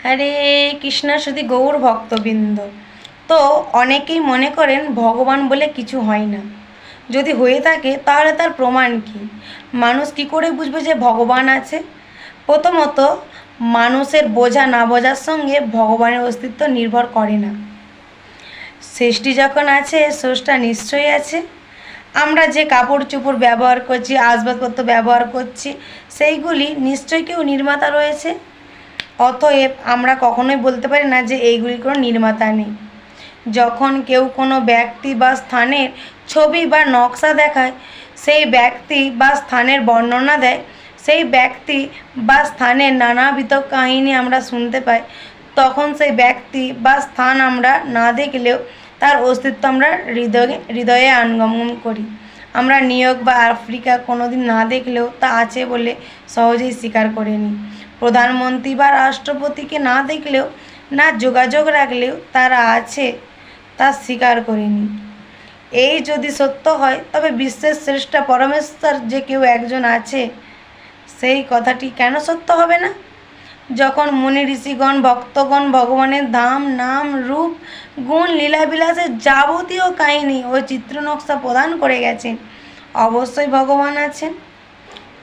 হরে কৃষ্ণ শুধু গৌর ভক্তবৃন্দ। তো অনেকেই মনে করেন ভগবান বলে কিছু হয় না, যদি হয়ে থাকে তাহলে তার প্রমাণ কি? মানুষ কি করে বুঝবে যে ভগবান আছে? প্রথমত, মানুষের বোঝা না বোঝার সঙ্গে ভগবানের অস্তিত্ব নির্ভর করে না। সৃষ্টি যখন আছে, স্রষ্টা নিশ্চয়ই আছে। আমরা যে কাপড় চোপড় ব্যবহার করছি, আসবাবপত্র ব্যবহার করছি, সেইগুলি নিশ্চয়ই কেউ নির্মাতা রয়েছে। অতএব আমরা কখনোই বলতে পারি না যে এইগুলির কোনো নির্মাতা নেই। যখন কেউ কোনো ব্যক্তি বা স্থানের ছবি বা নকশা দেখায়, সেই ব্যক্তি বা স্থানের বর্ণনা দেয়, সেই ব্যক্তি বা স্থানের নানাবিধ কাহিনী আমরা শুনতে পাই, তখন সেই ব্যক্তি বা স্থান আমরা না দেখলেও তার অস্তিত্ব আমরা হৃদয়ে আনগমন করি। আমরা নিউ ইয়র্ক বা আফ্রিকা কোনোদিন না দেখলেও তা আছে বলে সহজেই স্বীকার করে নিই। প্রধানমন্ত্রী বা রাষ্ট্রপতিকে না দেখলেও, না যোগাযোগ রাখলেও তারা আছে তা স্বীকার করে নিই। এই যদি সত্য হয়, তবে বিশ্বের শ্রেষ্ঠ পরমেশ্বর যে কেউ একজন আছে, সেই কথাটি কেন সত্য হবে না? যখন মুনি ঋষিগণ ভক্তগণ ভগবানের ধাম নাম রূপ গুণ লীলাবিলাসের যাবতীয় কাহিনী ও চিত্রনকশা প্রদান করে গেছেন, অবশ্যই ভগবান আছেন।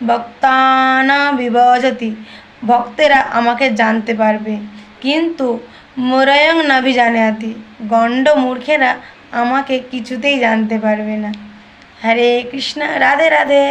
ভক্তানা বিভজতি, ভক্তেরা আমাকে জানতে পারবে, কিন্তু মুরয়ং নাভিজানাতি, গণ্ড মূর্খেরা আমাকে কিছুতেই জানতে পারবে না। হরে কৃষ্ণ, রাধে রাধে।